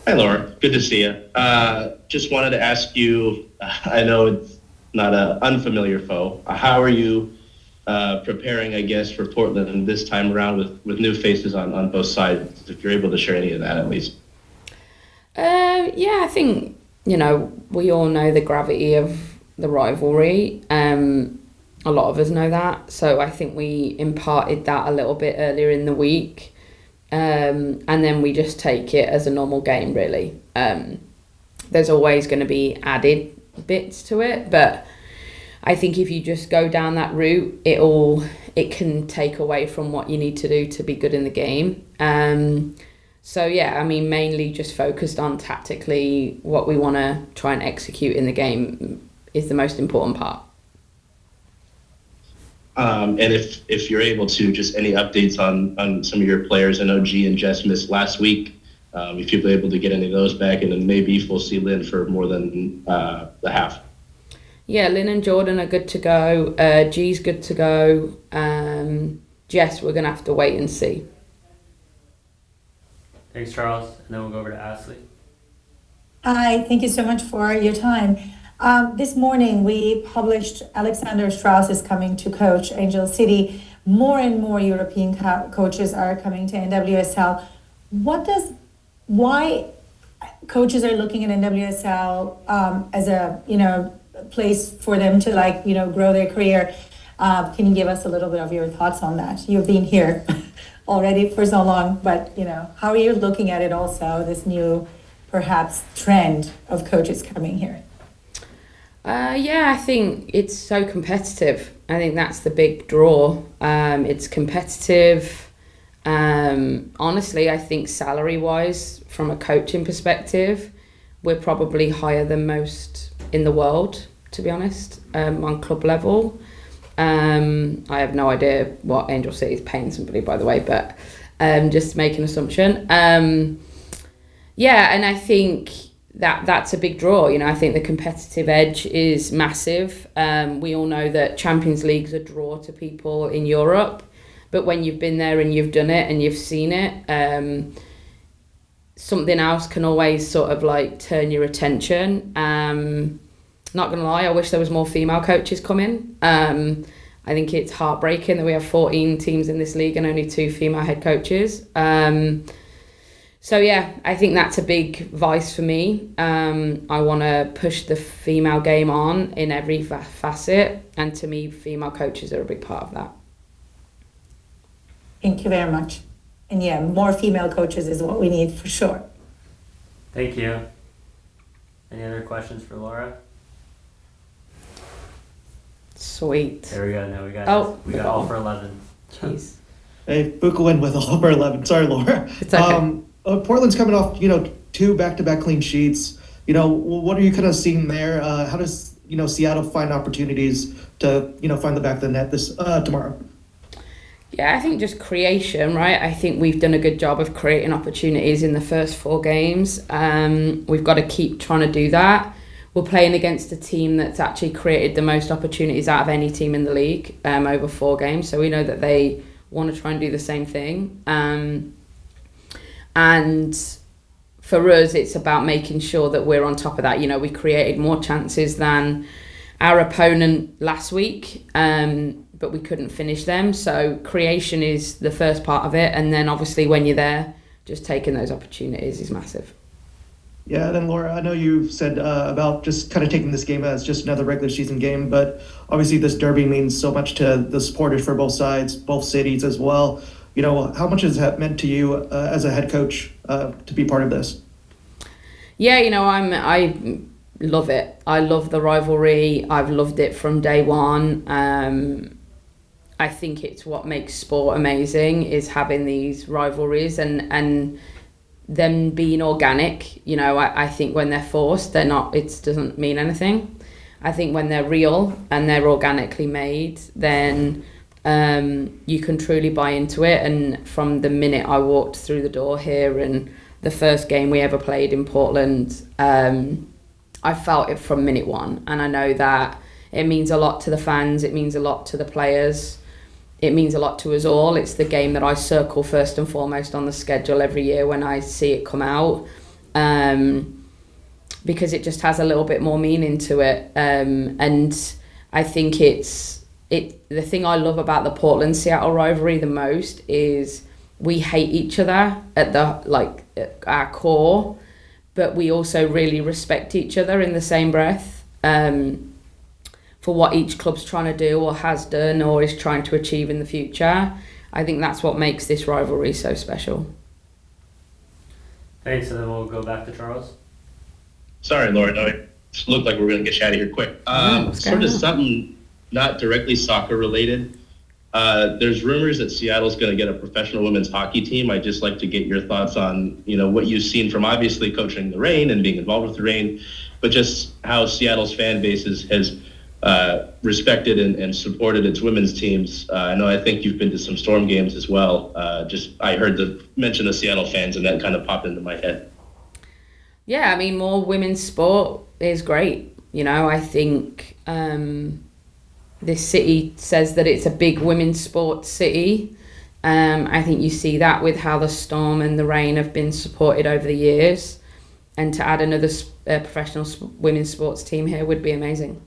Hi, Laura. Good to see you. Just wanted to ask you, I know it's not an unfamiliar foe. How are you preparing, I guess, for Portland this time around with new faces on both sides, if you're able to share any of that at least? Yeah, I think, we all know the gravity of the rivalry. A lot of us know that. So I think we imparted that a little bit earlier in the week. And then we just take it as a normal game, really. There's always going to be added bits to it, but I think if you just go down that route, it can take away from what you need to do to be good in the game. So yeah, I mean, mainly just focused on tactically what we want to try and execute in the game is the most important part. And if you're able to, just any updates on some of your players. I know G and Jess missed last week. If you'll be able to get any of those back, and then maybe if we'll see Lynn for more than the half. Yeah, Lynn and Jordan are good to go. G's good to go. Jess, we're going to have to wait and see. Thanks, Charles. And then we'll go over to Ashley. Hi, thank you so much for your time. This morning, we published Alexander Strauss is coming to coach Angel City. More and more European coaches are coming to NWSL. Why coaches are looking at NWSL as a place for them to grow their career? Can you give us a little bit of your thoughts on that? You've been here already for so long, but how are you looking at it also, this new perhaps trend of coaches coming here? Yeah, I think it's so competitive. I think that's the big draw. It's competitive. Honestly, I think salary-wise, from a coaching perspective, we're probably higher than most in the world, to be honest, on club level. I have no idea what Angel City is paying somebody, by the way, but just make an assumption. Yeah, and I think that's a big draw. I think the competitive edge is massive. We all know that Champions League's a draw to people in Europe, but when you've been there and you've done it and you've seen it, something else can always sort of turn your attention. Not gonna lie, I wish there was more female coaches coming. I think it's heartbreaking that we have 14 teams in this league and only 2 female head coaches. So yeah, I think that's a big vice for me. I want to push the female game on in every facet, and to me, female coaches are a big part of that. Thank you very much. And yeah, more female coaches is what we need for sure. Thank you. Any other questions for Laura? Sweet. There we go. Now we got all for 11. Jeez. Hey, Bukowen with all for 11. Sorry, Laura. It's okay. Portland's coming off, 2 back-to-back clean sheets. What are you kind of seeing there? How does, Seattle find opportunities to, find the back of the net this tomorrow? Yeah, I think just creation, right? I think we've done a good job of creating opportunities in the first 4 games. We've got to keep trying to do that. We're playing against a team that's actually created the most opportunities out of any team in the league over 4 games. So we know that they want to try and do the same thing. And for us, it's about making sure that we're on top of that. We created more chances than our opponent last week, but we couldn't finish them. So creation is the first part of it. And then obviously when you're there, just taking those opportunities is massive. Yeah, then Laura, I know you said about just kind of taking this game as just another regular season game, but obviously this derby means so much to the supporters for both sides, both cities as well. How much has that meant to you as a head coach to be part of this? Yeah, I love it. I love the rivalry. I've loved it from day one. I think it's what makes sport amazing is having these rivalries and them being organic. I think when they're forced, they're not. It doesn't mean anything. I think when they're real and they're organically made, then you can truly buy into it. And from the minute I walked through the door here and the first game we ever played in Portland, I felt it from minute one. And I know that it means a lot to the fans. It means a lot to the players. It means a lot to us all. It's the game that I circle first and foremost on the schedule every year when I see it come out. because it just has a little bit more meaning to it. And I think the thing I love about the Portland-Seattle rivalry the most is we hate each other at our core, but we also really respect each other in the same breath, for what each club's trying to do or has done or is trying to achieve in the future. I think that's what makes this rivalry so special. Thanks, and then we'll go back to Charles. Sorry, Laura. No, it looked like we were going to get you out of here quick. Sort of something not directly soccer related. There's rumors that Seattle's going to get a professional women's hockey team. I'd just like to get your thoughts on, what you've seen from obviously coaching the Reign and being involved with the Reign, but just how Seattle's fan base has respected and supported its women's teams. I think you've been to some Storm games as well. I heard the mention of Seattle fans, and that kind of popped into my head. Yeah, I mean, more women's sport is great. I think this city says that it's a big women's sports city. I think you see that with how the Storm and the Reign have been supported over the years. And to add another professional women's sports team here would be amazing.